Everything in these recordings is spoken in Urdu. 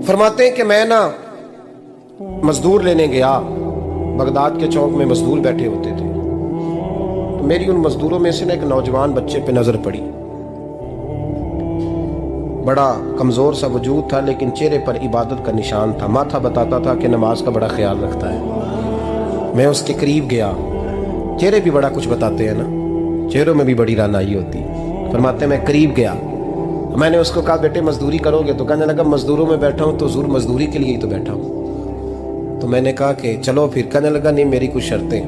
فرماتے ہیں کہ میں نا مزدور لینے گیا، بغداد کے چوک میں مزدور بیٹھے ہوتے تھے، تو میری ان مزدوروں میں سے نا ایک نوجوان بچے پہ نظر پڑی۔ بڑا کمزور سا وجود تھا لیکن چہرے پر عبادت کا نشان تھا، ماتھا بتاتا تھا کہ نماز کا بڑا خیال رکھتا ہے۔ میں اس کے قریب گیا، چہرے بھی بڑا کچھ بتاتے ہیں نا، چہروں میں بھی بڑی رانائی ہوتی ہے۔ فرماتے ہیں میں قریب گیا، میں نے اس کو کہا بیٹے مزدوری کرو گے؟ تو کہنے لگا مزدوروں میں بیٹھا ہوں تو حضور مزدوری کے لیے ہی تو بیٹھا ہوں۔ تو میں نے کہا کہ چلو پھر۔ کہنے لگا نہیں میری کچھ شرطیں ہیں۔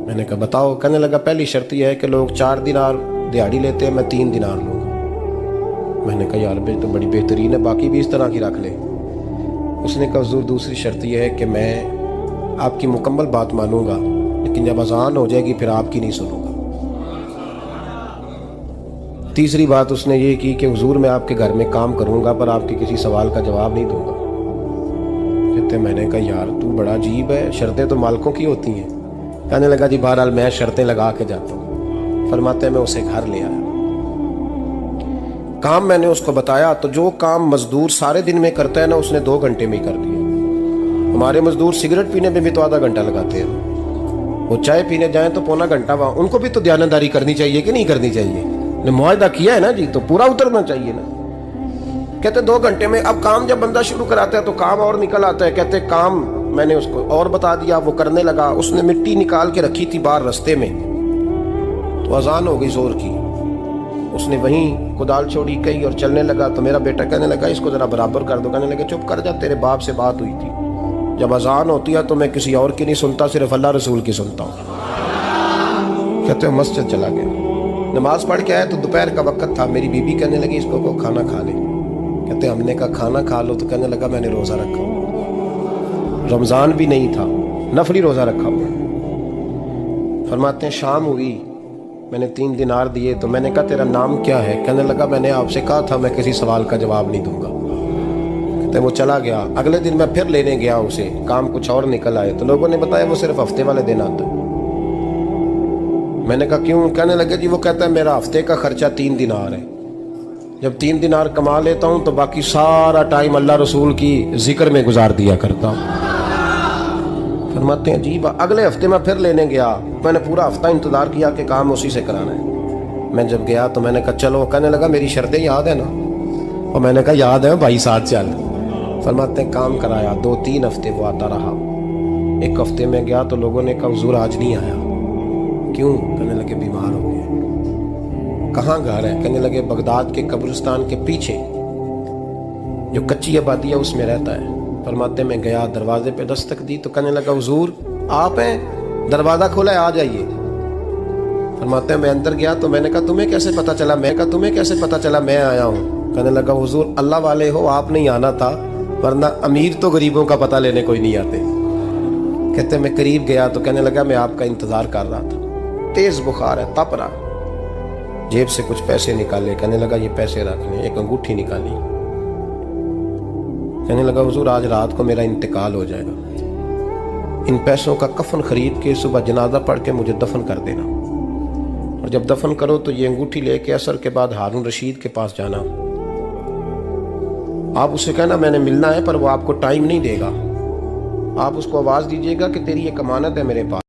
میں نے کہا بتاؤ؟ کہنے لگا پہلی شرط یہ ہے کہ لوگ 4 دینار دیہاڑی لیتے ہیں، میں 3 دینار لوں گا۔ میں نے کہا یار بھائی تو بڑی بہترین ہے، باقی بھی اس طرح کی رکھ لے۔ اس نے کہا حضور دوسری شرط یہ ہے کہ میں آپ کی مکمل بات مانوں گا لیکن جب اذان ہو جائے گی پھر آپ کی نہیں سنوں گا۔ تیسری بات اس نے یہ کی کہ حضور میں آپ کے گھر میں کام کروں گا پر آپ کے کسی سوال کا جواب نہیں دوں گا۔ کہتے میں نے کہا یار تو بڑا عجیب ہے، شرطیں تو مالکوں کی ہوتی ہیں۔ کہنے لگا جی بہرحال میں شرطیں لگا کے جاتا ہوں۔ فرماتے ہیں میں اسے گھر لے آیا، کام میں نے اس کو بتایا تو جو کام مزدور سارے دن میں کرتا ہے نا اس نے 2 گھنٹے میں ہی کر دیا۔ ہمارے مزدور سگریٹ پینے میں بھی تو آدھا گھنٹہ لگاتے ہیں، وہ چائے پینے جائیں تو پونا گھنٹہ وہاں۔ ان کو بھی تو دیانتداری کرنی چاہیے کہ نہیں کرنی چاہیے؟ نے معاہدہ کیا ہے نا جی تو پورا اترنا چاہیے نا۔ کہتے 2 گھنٹے میں۔ اب کام جب بندہ شروع کراتا ہے تو کام اور نکل آتا ہے۔ کہتے کام میں نے اس کو اور بتا دیا، وہ کرنے لگا۔ اس نے مٹی نکال کے رکھی تھی باہر رستے میں، تو اذان ہو گئی زور کی، اس نے وہیں کدال چھوڑی کہی اور چلنے لگا۔ تو میرا بیٹا کہنے لگا اس کو ذرا برابر کر دو۔ کہنے لگا چپ کر جا، تیرے باپ سے بات ہوئی تھی، جب اذان ہوتی ہے تو میں کسی اور کی نہیں سنتا، صرف اللہ رسول کی سنتا ہوں۔ کہتے مسجد چلا گیا، نماز پڑھ کے آیا تو دوپہر کا وقت تھا۔ میری بیوی کہنے لگی اس کو کھانا کھا لے۔ کہتے ہم نے کہا کھانا کھا لو، تو کہنے لگا میں نے روزہ رکھا ہوا، رمضان بھی نہیں تھا، نفلی روزہ رکھا ہوا۔ فرماتے ہیں شام ہوئی، میں نے 3 دینار دیے تو میں نے کہا تیرا نام کیا ہے؟ کہنے لگا میں نے آپ سے کہا تھا میں کسی سوال کا جواب نہیں دوں گا۔ کہتے وہ چلا گیا۔ اگلے دن میں پھر لینے گیا اسے، کام کچھ اور نکل آئے تو لوگوں نے بتایا وہ صرف ہفتے والے دن آتا ہے۔ میں نے کہا کیوں؟ کہنے لگے جی وہ کہتا ہے میرا ہفتے کا خرچہ 3 دینار ہے، جب 3 دینار کما لیتا ہوں تو باقی سارا ٹائم اللہ رسول کی ذکر میں گزار دیا کرتا ہوں۔ فرماتے ہیں عجیب۔ اگلے ہفتے میں پھر لینے گیا، میں نے پورا ہفتہ انتظار کیا کہ کام اسی سے کرانا ہے۔ میں جب گیا تو میں نے کہا چلو، کہنے لگا میری شرطیں یاد ہے نا؟ اور میں نے کہا یاد ہے بھائی ساتھ چل۔ فرماتے ہیں کام کرایا، 2-3 ہفتے وہ آتا رہا۔ ایک ہفتے میں گیا تو لوگوں نے کہا حضور آج نہیں آیا، کیوں؟ کہنے لگے بیمار ہو گئے۔ کہاں گھر ہے؟ کہنے لگے بغداد کے قبرستان کے پیچھے جو کچی آبادی ہے اس میں رہتا ہے۔ فرماتے میں گیا، دروازے پہ دستک دی تو کہنے لگا حضور آپ ہیں؟ دروازہ کھولا ہے، آ جائیے۔ فرماتے ہیں میں اندر گیا تو میں نے کہا تمہیں کیسے پتا چلا؟ میں کہا تمہیں کیسے پتا چلا میں آیا ہوں؟ کہنے لگا حضور اللہ والے ہو، آپ نہیں آنا تھا، ورنہ امیر تو غریبوں کا پتہ لینے کوئی نہیں آتے۔ کہتے میں قریب گیا تو کہنے لگا میں آپ کا انتظار کر رہا تھا، تیز بخار ہے، تپ رہا۔ جیب سے کچھ پیسے نکالے، کہنے لگا یہ پیسے رکھ لیں۔ ایک انگوٹھی نکالی، کہنے لگا حضور آج رات کو میرا انتقال ہو جائے گا، ان پیسوں کا کفن خرید کے صبح جنازہ پڑھ کے مجھے دفن کر دینا، اور جب دفن کرو تو یہ انگوٹھی لے کے عصر کے بعد ہارون رشید کے پاس جانا، آپ اسے کہنا میں نے ملنا ہے پر وہ آپ کو ٹائم نہیں دے گا، آپ اس کو آواز دیجیے گا کہ تیری ایک امانت ہے میرے پاس۔